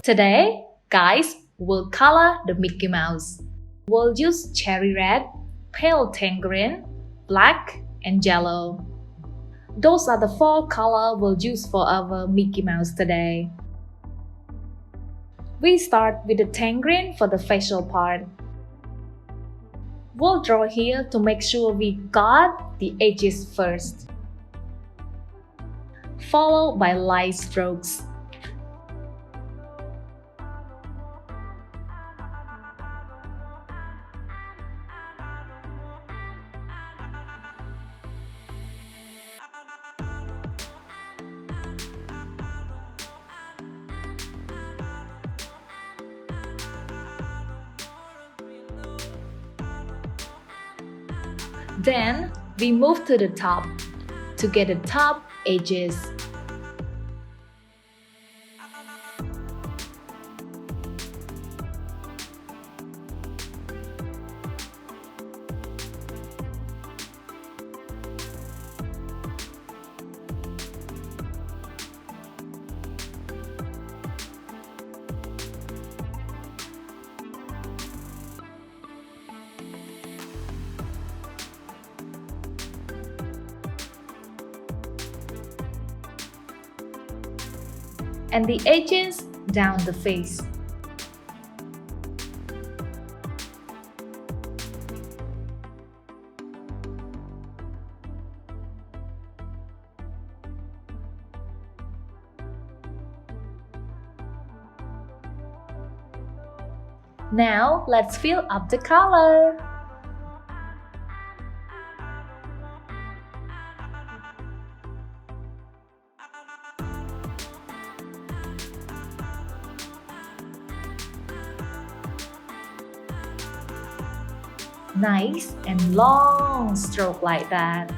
Today, guys, we'll color the Mickey Mouse. We'll use cherry red, pale tangerine, black, and yellow. Those are the 4 colors we'll use for our Mickey Mouse today. We start with the tangerine for the facial part. We'll draw here to make sure we got the edges first, followed by light strokes. Then, we move to the top to get the top edges. And the edges down the face. Now let's fill up the color. Nice and long stroke like that.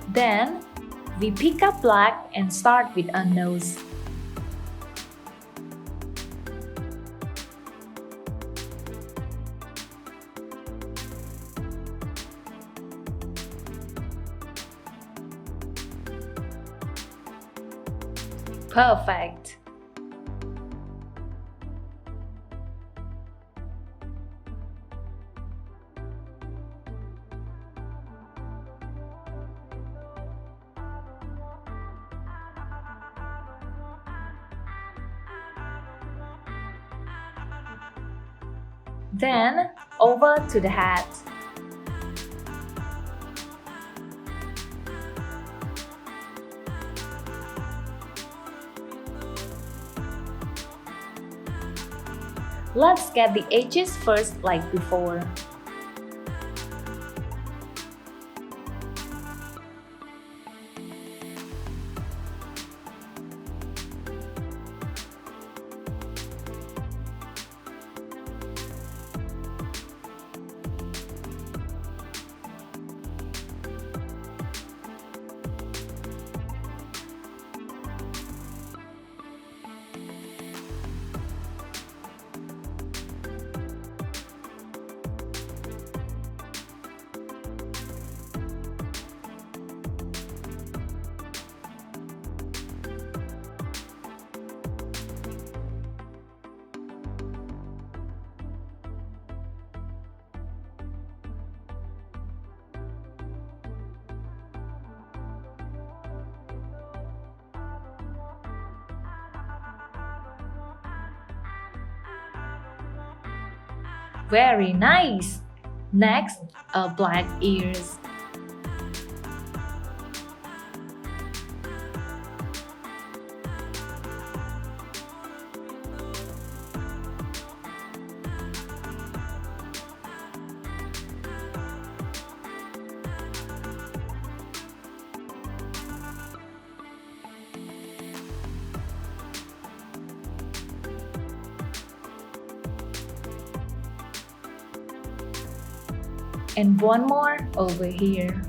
Then, we pick up black and start with a nose. Perfect. Then, over to the hat. Let's get the edges first like before. Very nice! Next, black ears. And one more over here.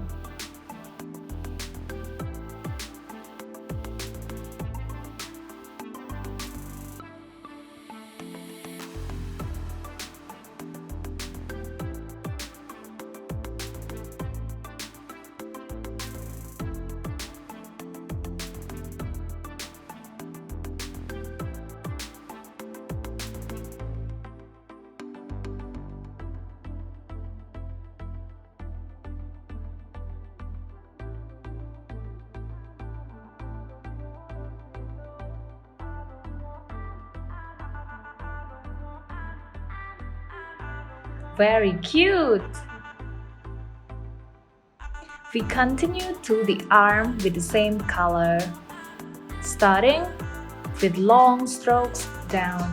Very cute! We continue to the arm with the same color, starting with long strokes down.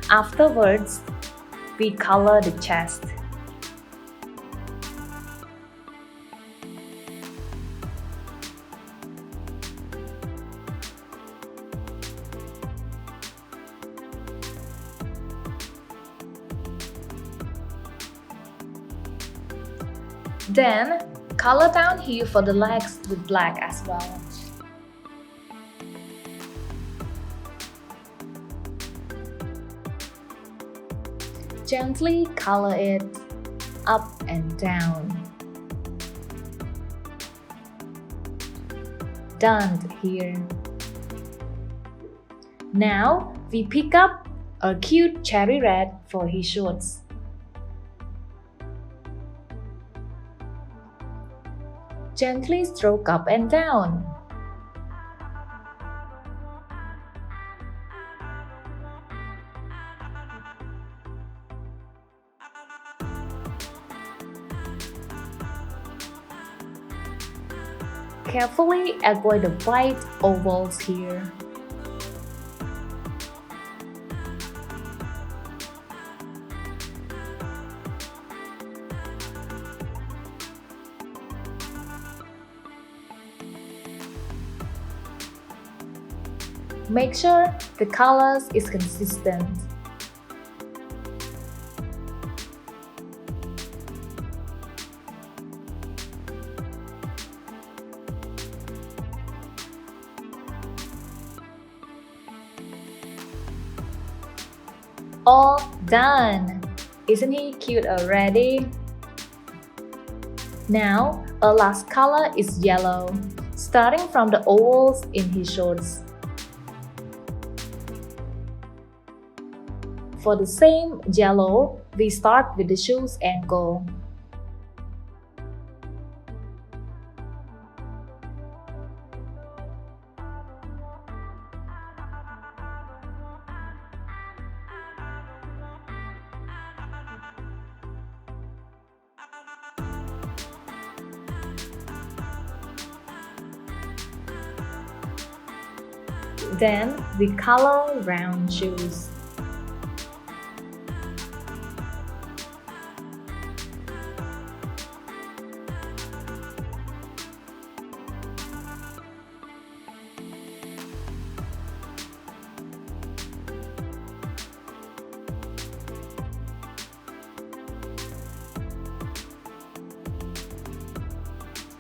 Afterwards, we color the chest. Then, color down here for the legs with black as well. Gently color it up and down. Done here. Now, we pick up a cute cherry red for his shorts. Gently stroke up and down. Carefully avoid the bright ovals here. Make sure the colors is consistent. All done! Isn't he cute already? Now, our last color is yellow, starting from the ovals in his shorts. For the same yellow, we start with the shoes ankle. Then we color round shoes.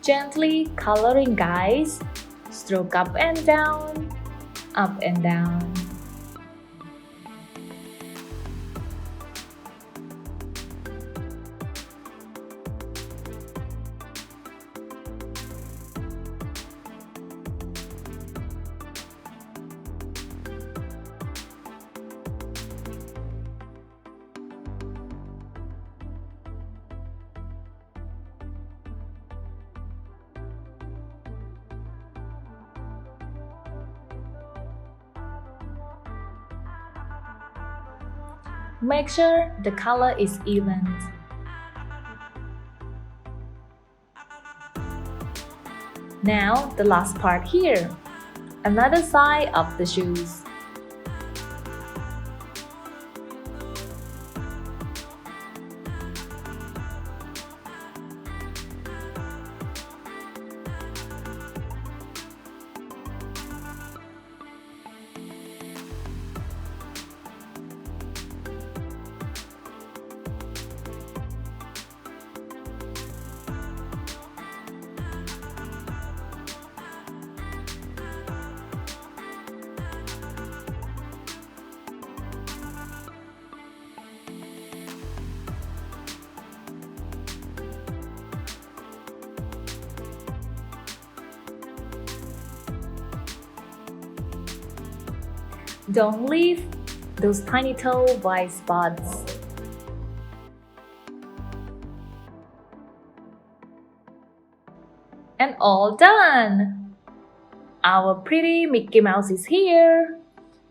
Gently coloring, guys. Stroke up and down, up and down. Make sure the color is even. Now the last part here, another side of the shoes. Don't leave those tiny toe white spots. And all done! Our pretty Mickey Mouse is here.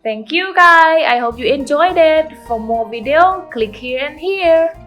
Thank you guys, I hope you enjoyed it. For more video, click here and here.